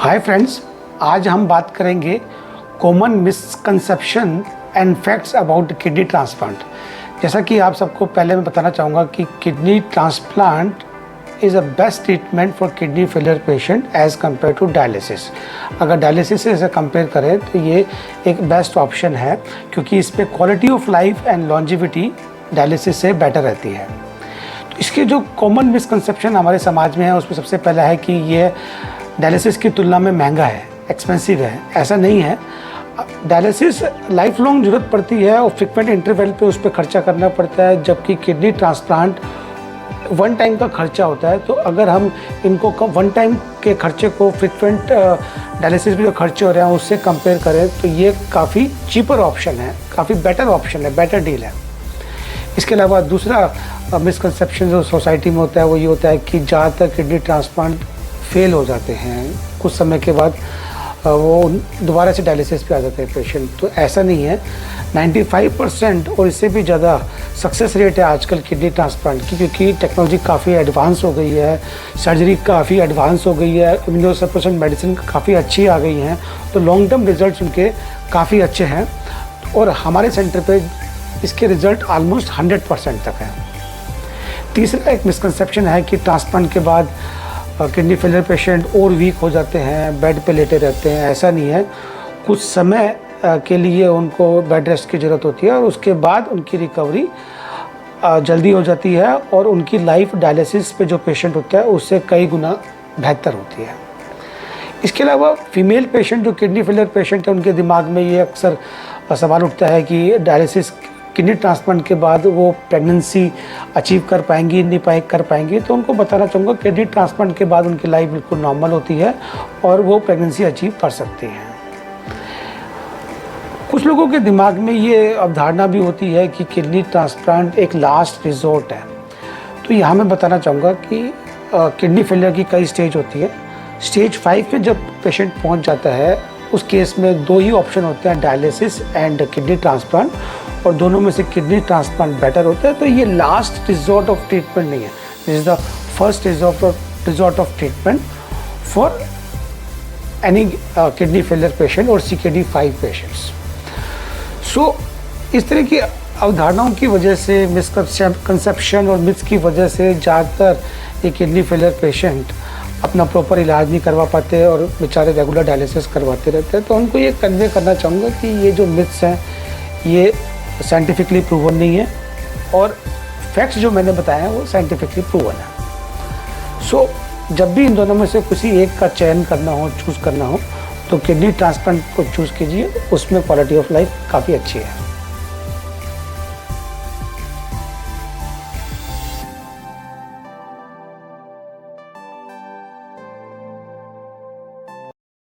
Hi friends, आज हम बात करेंगे common misconception and facts about kidney transplant. जैसा कि आप सबको पहले मैं बताना चाहूँगा कि kidney transplant is a best treatment for kidney failure patient as compare to dialysis. अगर डायलिसिस से कंपेयर करें तो ये एक बेस्ट ऑप्शन है, क्योंकि इस पर quality of life and longevity dialysis से बेटर रहती है। तो इसके जो कॉमन मिसकंसेप्शन हमारे समाज में है, उसमें सबसे पहला है कि ये डायलिसिस की तुलना में महंगा है, एक्सपेंसिव है। ऐसा नहीं है। डायलिसिस लाइफ लॉन्ग ज़रूरत पड़ती है और फ्रिक्वेंट इंटरवल पे उस पर खर्चा करना पड़ता है, जबकि किडनी ट्रांसप्लांट वन टाइम का खर्चा होता है। तो अगर हम इनको वन टाइम के खर्चे को फ्रिक्वेंट डायलिसिस में जो खर्चे हो रहे हैं उससे कंपेयर करें तो ये काफ़ी चीपर ऑप्शन है, काफ़ी बेटर ऑप्शन है, बेटर डील है। इसके अलावा दूसरा मिसकंसेप्शन जो सोसाइटी में होता है वो ये होता है कि ज़्यादातर किडनी ट्रांसप्लांट फेल हो जाते हैं, कुछ समय के बाद वो दोबारा से डायलिसिस पे आ जाते हैं पेशेंट। तो ऐसा नहीं है। 95% और इससे भी ज़्यादा सक्सेस रेट है आजकल किडनी ट्रांसप्लांट की, क्योंकि टेक्नोलॉजी काफ़ी एडवांस हो गई है, सर्जरी काफ़ी एडवांस हो गई है, इम्यूनोसप्रेशन मेडिसिन काफ़ी अच्छी आ गई हैं। तो लॉन्ग टर्म रिजल्ट्स उनके काफ़ी अच्छे हैं और हमारे सेंटर पे इसके रिज़ल्ट ऑलमोस्ट 100% तक है। तीसरा एक मिसकंसेप्शन है कि ट्रांसप्लांट के बाद किडनी फेलियर पेशेंट और वीक हो जाते हैं, बेड पे लेटे रहते हैं। ऐसा नहीं है। कुछ समय के लिए उनको बेड रेस्ट की ज़रूरत होती है और उसके बाद उनकी रिकवरी जल्दी हो जाती है और उनकी लाइफ डायलिसिस पे जो पेशेंट होता है उससे कई गुना बेहतर होती है। इसके अलावा फीमेल पेशेंट जो किडनी फेलियर पेशेंट है, उनके दिमाग में ये अक्सर सवाल उठता है कि डायलिसिस किडनी ट्रांसप्लांट के बाद वो प्रेगनेंसी अचीव कर पाएंगी नहीं कर पाएंगी। तो उनको बताना चाहूँगा किडनी ट्रांसप्लांट के बाद उनकी लाइफ बिल्कुल नॉर्मल होती है और वो प्रेगनेंसी अचीव कर सकती हैं। कुछ लोगों के दिमाग में ये अवधारणा भी होती है कि किडनी ट्रांसप्लांट एक लास्ट रिजोर्ट है। तो यहाँ मैं बताना चाहूँगा कि किडनी फेलियर की कई स्टेज होती है। स्टेज 5 पे जब पेशेंट पहुँच जाता है उस केस में दो ही ऑप्शन होते हैं, डायलिसिस एंड किडनी ट्रांसप्लांट, और दोनों में से किडनी ट्रांसप्लांट बेटर होता है। तो ये लास्ट रिजॉर्ट ऑफ ट्रीटमेंट नहीं है, this is the first resort of treatment for any kidney failure patient और CKD 5 पेशेंट्स। सो इस तरह की अवधारणाओं की वजह से, मिसकंसेप्शन और मिथ्स की वजह से ज़्यादातर ये किडनी फेलियर पेशेंट अपना प्रॉपर इलाज नहीं करवा पाते और बेचारे रेगुलर डायलिसिस करवाते रहते हैं। तो उनको ये कन्वे करना चाहूँगा कि ये जो मिथ्स हैं ये साइंटिफिकली प्रूवन नहीं है और फैक्ट्स जो मैंने बताया है वो साइंटिफिकली प्रूवन है। सो जब भी इन दोनों में से किसी एक का चयन करना हो, चूज़ करना हो, तो किडनी ट्रांसप्लांट को चूज़ कीजिए, उसमें क्वालिटी ऑफ लाइफ काफ़ी अच्छी है।